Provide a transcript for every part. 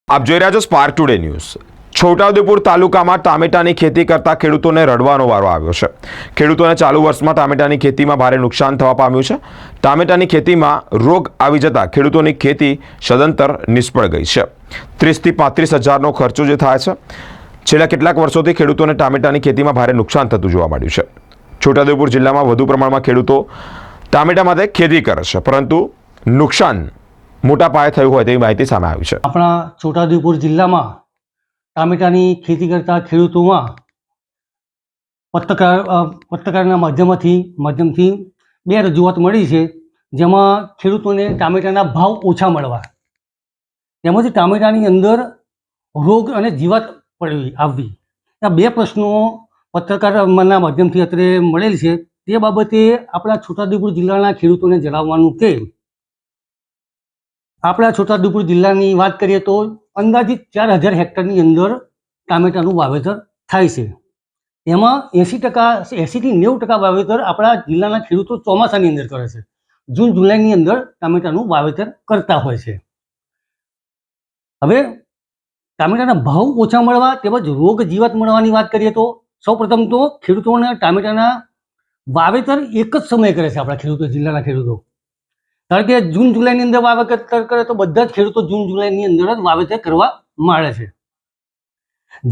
આપ જોઈ રહ્યા છો સ્પાર્ક ટુડે ન્યૂઝ। છોટાઉદેપુર તાલુકામાં ટામેટાની ખેતી કરતા ખેડૂતોને રડવાનો વારો આવ્યો છે। ખેડૂતોને ચાલુ વર્ષમાં ટામેટાની ખેતીમાં ભારે નુકસાન થવા પામ્યું છે। ટામેટાની ખેતીમાં રોગ આવી જતા ખેડૂતોની ખેતી સદંતર નિષ્ફળ ગઈ છે। 30 થી 35 હજારનો ખર્ચો જે થાય છે। છેલ્લા કેટલાક વર્ષોથી ખેડૂતોને ટામેટાની ખેતીમાં ભારે નુકસાન થતું જોવા મળ્યું છે। છોટાઉદેપુર જિલ્લામાં વધુ પ્રમાણમાં ખેડૂતો ટામેટા માટે ખેતી કરે છે, પરંતુ નુકસાન મોટા પાયે થયું હોય તેવી માહિતી સામે આવી છે। આપણા છોટાઉદેપુર જિલ્લામાં ટામેટાની ખેતી કરતા ખેડૂતોમાં પત્રકારના માધ્યમથી બે રજૂઆત મળી છે, જેમાં ખેડૂતોને ટામેટાના ભાવ ઓછા મળવા તેમજ ટામેટાની અંદર રોગ અને જીવાત આવવી, આ બે પ્રશ્નો પત્રકારના માધ્યમથી અત્રે મળેલ છે। તે બાબતે આપણા છોટાઉદેપુર જિલ્લાના ખેડૂતોને જણાવવાનું કે આપણા છોટાઉદેપુર જિલ્લાની વાત કરીએ તો અંદાજિત 4000 હેક્ટરની અંદર ટામેટાનું વાવેતર થાય છે। એમાં 80% થી 90% વાવેતર આપણા જિલ્લાના ખેડૂતો ચોમાસાની અંદર કરે છે। જૂન જુલાઈની અંદર ટામેટાનું વાવેતર કરતા હોય છે। હવે ટામેટાના ભાવ ઓછા મળવા તેમજ રોગ જીવાત મળવાની વાત કરીએ તો સૌપ્રથમ તો ખેડૂતોને ટામેટાના વાવેતર એક જ સમયે કરે છે આપણા ખેડૂતો, જિલ્લાના ખેડૂતો। કારણ કે જૂન જુલાઈની અંદર વાવેતર કરે તો બધા જ ખેડૂતો જૂન જુલાઈની અંદર જ વાવેતર કરવા માંડે છે।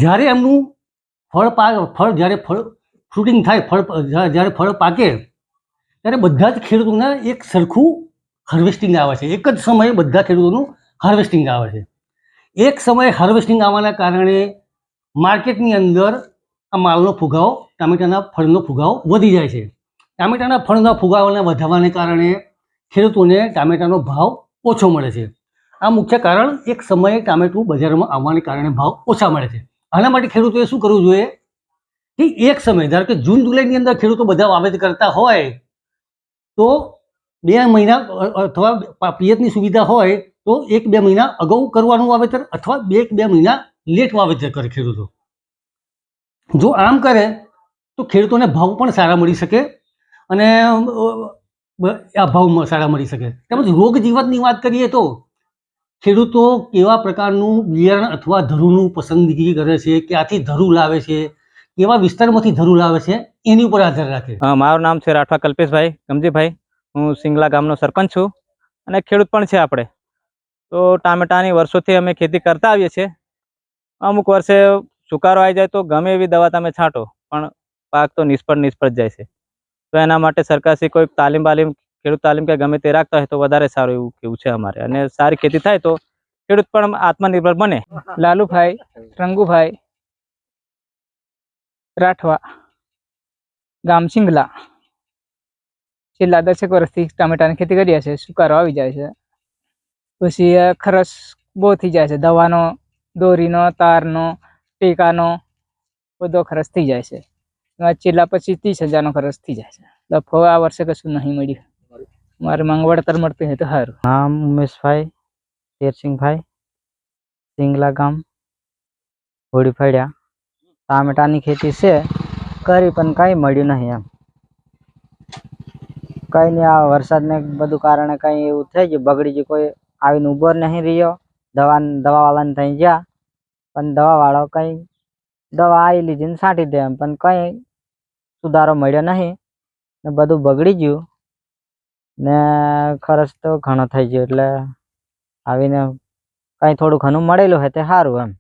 જ્યારે એમનું જ્યારે ફ્રૂટિંગ થાય, જ્યારે ફળ પાકે ત્યારે બધા જ ખેડૂતોને એક સરખું હાર્વેસ્ટિંગ આવે છે। એક જ સમયે બધા ખેડૂતોનું હાર્વેસ્ટિંગ આવે છે। એક સમયે હાર્વેસ્ટિંગ આવવાના કારણે માર્કેટની અંદર આ માલનો ફુગાવો, ટામેટાના ફળનો ફુગાવો વધી જાય છે। ટામેટાના ફળના ફુગાવાને વધવાને કારણે ખેડૂતોને ટામેટાનો ભાવ ઓછો મળે છે। આ મુખ્ય કારણ એક સમયે ટામેટું બજારમાં આવવાને કારણે ભાવ ઓછા મળે છે। આના માટે ખેડૂતોએ શું કરવું જોઈએ કે એક સમય, ધારો કે જૂન જુલાઈની અંદર ખેડૂતો બધા વાવેતર કરતા હોય તો 2 મહિના અથવા પિયતની સુવિધા હોય તો 1-2 મહિના અગાઉ કરવાનું વાવેતર અથવા 2 મહિના લેટ વાવેતર કરે ખેડૂતો। જો આમ કરે તો ખેડૂતોને ભાવ પણ સારા મળી શકે અને આ ભાવમાં સારા મળી શકે। તેમજ રોગ જીવાતની વાત કરીએ તો ખેડૂતો કેવા પ્રકારનું બિયારણ અથવા ધરુનું પસંદગી કરે છે, ક્યાંથી ધરું લાવે છે, કેવા વિસ્તારમાંથી ધરું લાવે છે, એની ઉપર આધાર રાખે। મારું નામ છે રાઠવા કલ્પેશભાઈ ગમજીભાઈ। હું સિંગલા ગામનો સરપંચ છું અને ખેડૂત પણ છે આપણે। તો ટામેટાની વર્ષોથી અમે ખેતી કરતા આવીએ છીએ। અમુક વર્ષે સુકારો આવી જાય તો ગમે એવી દવા તમે છાંટો પણ પાક તો નિષ્ફળ જ જાય છે। તો એના માટે સરકારશ્રી કોઈ ખેડૂત તાલીમ કે ગમે તે રાખતા હોય તો વધારે સારું એવું કેવું છે અમારે। અને સારી ખેતી થાય તો ખેડૂત પણ આત્મનિર્ભર બને। લાલુભાઈ રંગુભાઈ રાઠવા, ગામ સિંગલા। છેલ્લા 10 વર્ષથી ટામેટાની ખેતી કરીએ છીએ। સુકારો આવી જાય છે, પછી ખર્ચ બહુ થઈ જાય છે, દવાનો, દોરીનો, તારનો, ટેકાનો બધો ખર્ચ થઈ જાય છે। છેલ્લા પછી 30,000નો ખર્ચ થઈ જાય છે। લફો આ વર્ષે કશું નહીં મળ્યું। મારે માંગ વળતર મળતી હોય તો સારું। નામ ઉમેશભાઈ તેરસિંહભાઈ, સિંગલા ગામ, હોડી ફળ્યા। ટામેટાની ખેતી છે કરી પણ કંઈ મળ્યું નહીં એમ। કંઈ નહીં, આ વરસાદને બધું કારણે કંઈ એવું થઈ ગયું, બગડી ગયું, કોઈ આવીને ઊભો નહીં રહ્યો। દવાવાળાને ત્યાં ગયા પણ દવાવાળો કંઈ દવા આવી લીધી ને છાંટી દે એમ, પણ કંઈ સુધારો મળ્યો નહીં ને બધું બગડી ગયું ને ખર્ચ તો ઘણો થઈ ગયો। એટલે આવીને કંઈ થોડું ઘણું મળેલું હોય તે સારું એમ।